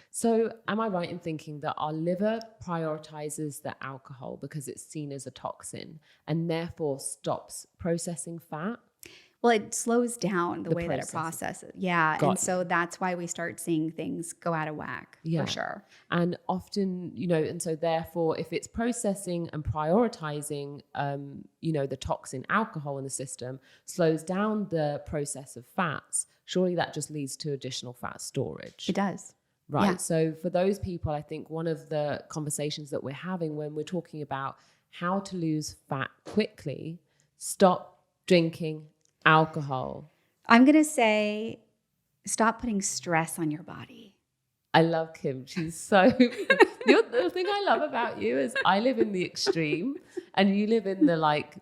So am I right in thinking that our liver prioritizes the alcohol because it's seen as a toxin and therefore stops processing fat? Well, it slows down the way that it processes. Yeah. And so that's why we start seeing things go out of whack, for sure. And often, and so therefore, if it's processing and prioritizing, the toxin alcohol in the system slows down the process of fats, surely that just leads to additional fat storage. It does. Right. Yeah. So for those people, I think one of the conversations that we're having when we're talking about how to lose fat quickly, stop drinking, alcohol. I'm going to say stop putting stress on your body. I love Kim. She's so... the thing I love about you is I live in the extreme and you live in the like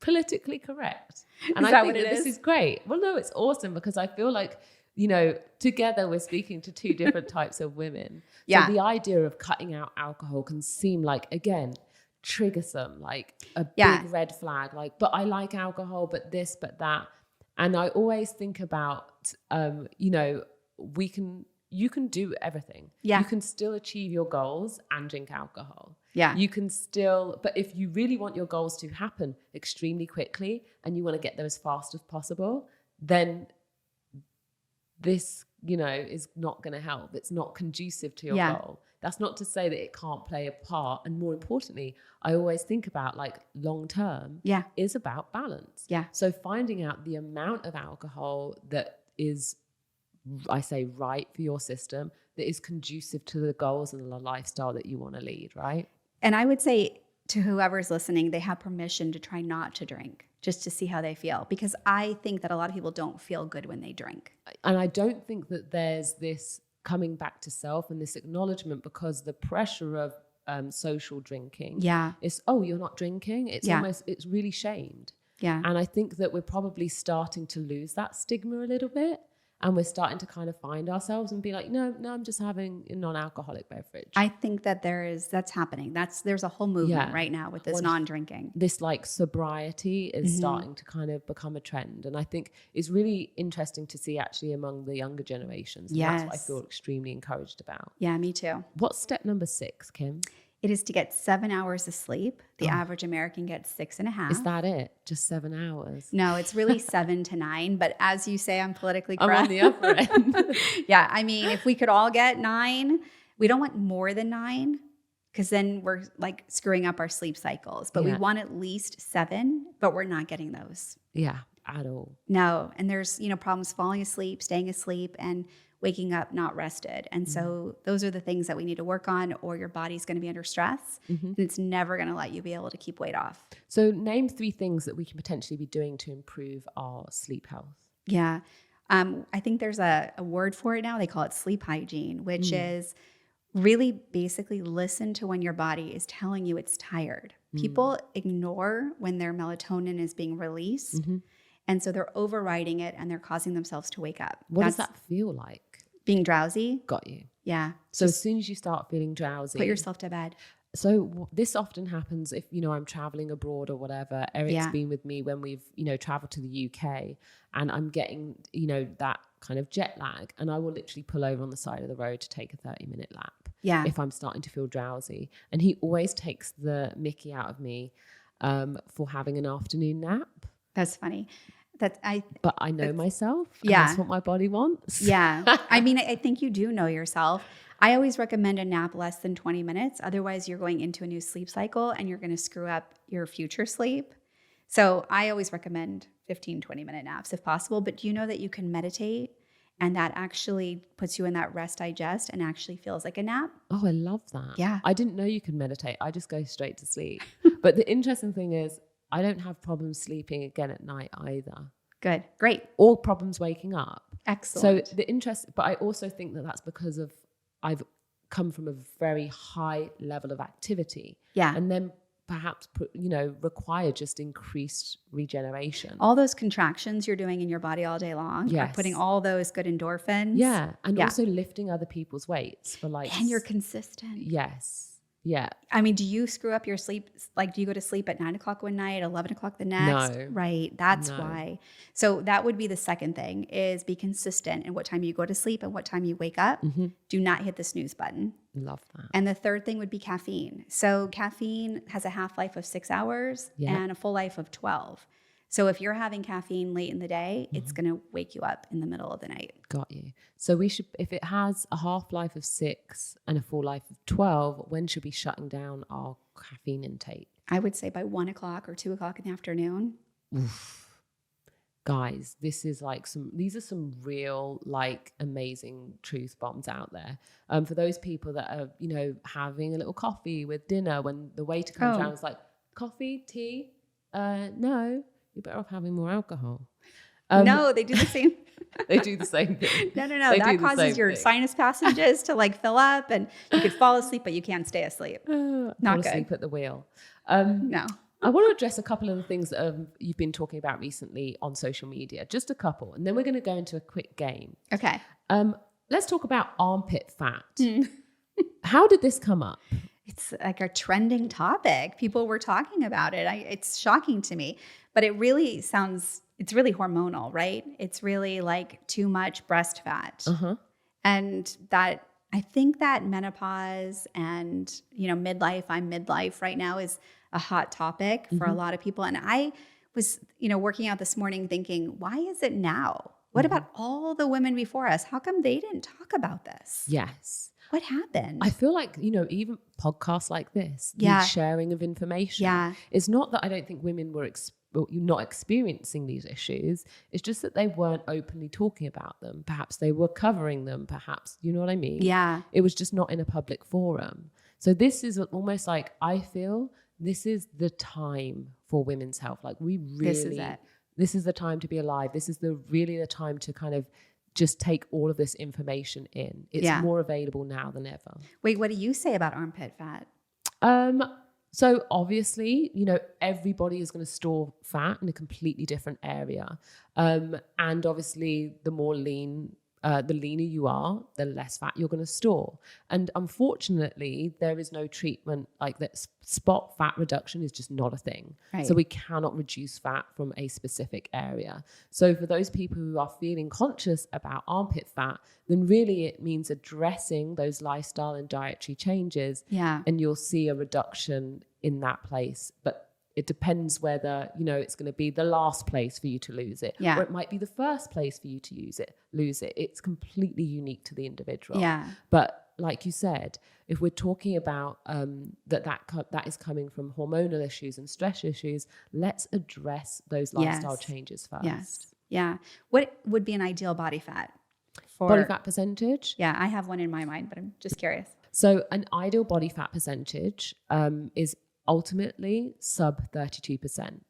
politically correct. And I think that this is great. Well, no, it's awesome because I feel like, you know, together we're speaking to two different types of women. Yeah. So the idea of cutting out alcohol can seem like, again, triggersome, like a big red flag, like, but I like alcohol, but this, but that. And I always think about, you know, you can do everything. Yeah. You can still achieve your goals and drink alcohol. Yeah. You can still, but if you really want your goals to happen extremely quickly and you want to get there as fast as possible, then this, you know, is not going to help. It's not conducive to your goal. That's not to say that it can't play a part. And more importantly, I always think about like long term is about balance. Yeah. So finding out the amount of alcohol that is, I say, right for your system, that is conducive to the goals and the lifestyle that you want to lead, right? And I would say to whoever's listening, they have permission to try not to drink just to see how they feel. Because I think that a lot of people don't feel good when they drink. And I don't think that there's this coming back to self and this acknowledgement, because the pressure of social drinking is, oh, you're not drinking. It's almost, it's really shamed. Yeah. And I think that we're probably starting to lose that stigma a little bit. And we're starting to kind of find ourselves and be like, no, I'm just having a non-alcoholic beverage. I think that that's happening. There's a whole movement right now with this non-drinking. This like sobriety is starting to kind of become a trend. And I think it's really interesting to see actually among the younger generations. And that's what I feel extremely encouraged about. Yeah, me too. What's step number 6, Kim? It is to get 7 hours of sleep. The average American gets 6.5. Is that it? Just 7 hours? No, it's really 7 to 9. But as you say, I'm politically correct. I'm on the upper end. Yeah, I mean, if we could all get 9, we don't want more than 9 because then we're like screwing up our sleep cycles. But we want at least 7, but we're not getting those. Yeah, at all. No, and there's, you know, problems falling asleep, staying asleep, and waking up not rested. And so those are the things that we need to work on, or your body's going to be under stress and it's never going to let you be able to keep weight off. So name 3 things that we can potentially be doing to improve our sleep health. Yeah. I think there's a word for it now. They call it sleep hygiene, which is really basically listen to when your body is telling you it's tired. People ignore when their melatonin is being released. And so they're overriding it and they're causing themselves to wake up. What does that feel like? Being drowsy. Got you. Yeah. So as soon as you start feeling drowsy, put yourself to bed. So this often happens if, you know, I'm traveling abroad or whatever. Eric's been with me when we've, you know, traveled to the UK and I'm getting, you know, that kind of jet lag, and I will literally pull over on the side of the road to take a 30-minute lap. Yeah. If I'm starting to feel drowsy. And he always takes the mickey out of me for having an afternoon nap. That's funny. But I know myself. And that's what my body wants. Yeah. I mean, I think you do know yourself. I always recommend a nap less than 20 minutes. Otherwise, you're going into a new sleep cycle and you're going to screw up your future sleep. So I always recommend 15, 20-minute naps if possible. But do you know that you can meditate and that actually puts you in that rest digest and actually feels like a nap? Oh, I love that. Yeah. I didn't know you could meditate. I just go straight to sleep. But the interesting thing is, I don't have problems sleeping again at night either. Good. Great. Or problems waking up. Excellent. So but I also think that that's because of I've come from a very high level of activity. Yeah. And then perhaps, require just increased regeneration. All those contractions you're doing in your body all day long are putting all those good endorphins. Yeah. And also lifting other people's weights for like... And you're consistent. Yes. Yeah. I mean, do you screw up your sleep? Like, do you go to sleep at 9 o'clock one night, 11 o'clock the next? No. Right. That's why. So that would be the second thing, is be consistent in what time you go to sleep and what time you wake up. Mm-hmm. Do not hit the snooze button. Love that. And the third thing would be caffeine. So caffeine has a half-life of 6 hours and a full life of 12. So if you're having caffeine late in the day, it's going to wake you up in the middle of the night. Got you. So we should, if it has a half-life of 6 and a full life of 12, when should we be shutting down our caffeine intake? I would say by 1 o'clock or 2 o'clock in the afternoon. Oof. Guys, these are some real, amazing truth bombs out there. For those people that are, having a little coffee with dinner, when the waiter comes around, it's like, coffee, tea? No. you're better off having more alcohol. No, they do the same. They do the same thing. No. They That causes your sinus passages to like fill up, and you could fall asleep, but you can't stay asleep. Not fall good. asleep at the wheel. No. I want to address a couple of the things that you've been talking about recently on social media, just a couple, and then we're going to go into a quick game. Okay. Let's talk about armpit fat. How did this come up? It's like a trending topic. People were talking about it. It's shocking to me, but it really it's really hormonal, right? It's really like too much breast fat. And that, I think that menopause and, midlife, I'm midlife right now, is a hot topic for a lot of people. And I was, working out this morning thinking, why is it now? What about all the women before us? How come they didn't talk about this? Yes. What happened? I feel like, even podcasts like this, the sharing of information. It's not that I don't think women were not experiencing these issues. It's just that they weren't openly talking about them. Perhaps they were covering them, perhaps, you know what I mean? Yeah. It was just not in a public forum. So this is almost like, I feel this is the time for women's health. Like this is the time to be alive. This is really the time to kind of just take all of this information in. It's more available now than ever. Wait, what do you say about armpit fat? So obviously, everybody is going to store fat in a completely different area. And obviously the leaner you are, the less fat you're going to store. And unfortunately, there is no treatment like that. Spot fat reduction is just not a thing. Right. So we cannot reduce fat from a specific area. So for those people who are feeling conscious about armpit fat, then really it means addressing those lifestyle and dietary changes. Yeah. And you'll see a reduction in that place. But it depends whether, it's going to be the last place for you to lose it, or it might be the first place for you to lose it. It's completely unique to the individual. Yeah. But like you said, if we're talking about that is coming from hormonal issues and stress issues, let's address those lifestyle changes first. Yes. Yeah. What would be an ideal body fat? Body fat percentage? Yeah, I have one in my mind, but I'm just curious. So an ideal body fat percentage is ultimately sub 32%.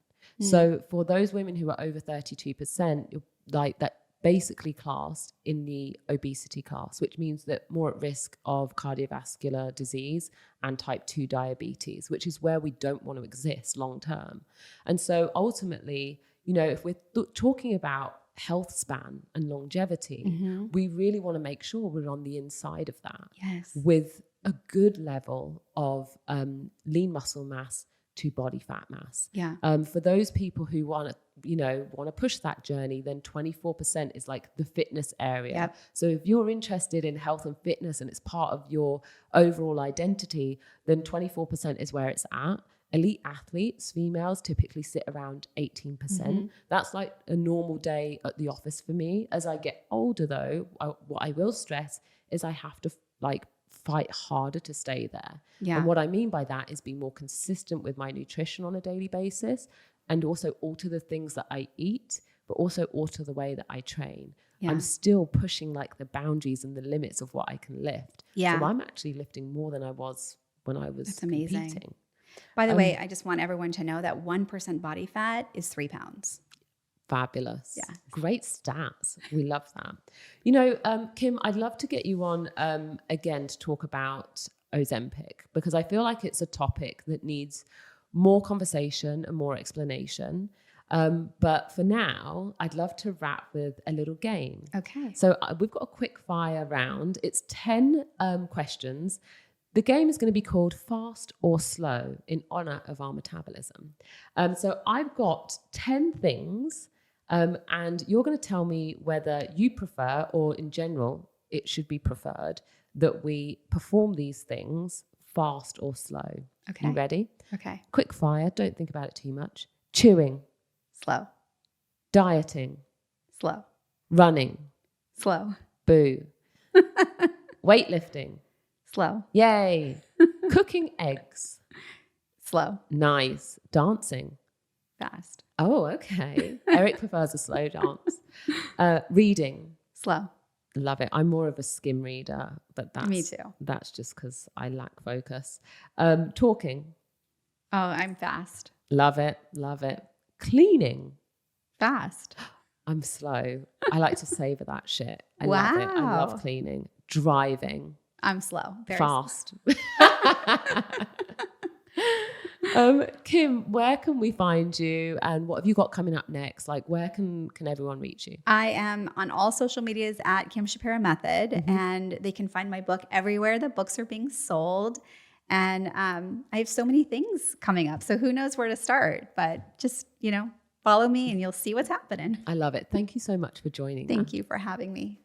So for those women who are over 32%, you're like that basically classed in the obesity class, which means that more at risk of cardiovascular disease and type 2 diabetes, which is where we don't want to exist long term. And so ultimately, if we're talking about health span and longevity, we really want to make sure we're on the inside of that. Yes. With a good level of lean muscle mass to body fat mass. Yeah. For those people who want to push that journey, then 24% is like the fitness area. Yep. So if you're interested in health and fitness and it's part of your overall identity, then 24% is where it's at. Elite athletes, females, typically sit around 18%. That's like a normal day at the office for me. As I get older though, what I will stress is I have to fight harder to stay there. Yeah. And what I mean by that is be more consistent with my nutrition on a daily basis, and also alter the things that I eat, but also alter the way that I train. Yeah. I'm still pushing the boundaries and the limits of what I can lift. Yeah. So I'm actually lifting more than I was when I was competing. By the way, I just want everyone to know that 1% body fat is 3 pounds. Fabulous. Yeah. Great stats. We love that. Kim, I'd love to get you on again to talk about Ozempic, because I feel like it's a topic that needs more conversation and more explanation. But for now, I'd love to wrap with a little game. Okay. So we've got a quick fire round. It's 10 questions. The game is going to be called Fast or Slow in honor of our metabolism. So I've got 10 things. And you're going to tell me whether you prefer, or in general, it should be preferred, that we perform these things fast or slow. Okay. You ready? Okay. Quick fire. Don't think about it too much. Chewing. Slow. Dieting. Slow. Running. Slow. Boo. Weightlifting. Slow. Yay. Cooking eggs. Slow. Nice. Dancing. Fast. Oh, okay. Eric prefers a slow dance. Reading. Slow. Love it. I'm more of a skim reader, but me too. That's just because I lack focus. Talking. Oh, I'm fast. Love it. Love it. Cleaning. Fast. I'm slow. I like to savor that shit. I love it. I love cleaning. Driving. I'm slow. Very Fast. Kim, where can we find you and what have you got coming up next? Like, where can everyone reach you? I am on all social medias at Kim Shapira Method, and they can find my book everywhere that books are being sold. And I have so many things coming up, so who knows where to start, but just, follow me and you'll see what's happening. I love it. Thank you so much for joining us. Thank you for having me.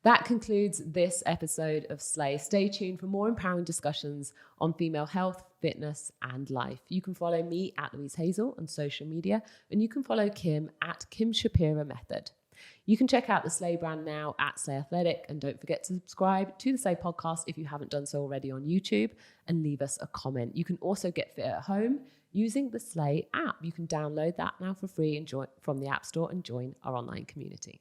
That concludes this episode of Slay. Stay tuned for more empowering discussions on female health, fitness, and life. You can follow me at Louise Hazel on social media, and you can follow Kim at Kim Shapira Method. You can check out the Slay brand now at Slay Athletic, and don't forget to subscribe to the Slay podcast if you haven't done so already on YouTube, and leave us a comment. You can also get fit at home using the Slay app. You can download that now for free and join from the App Store and join our online community.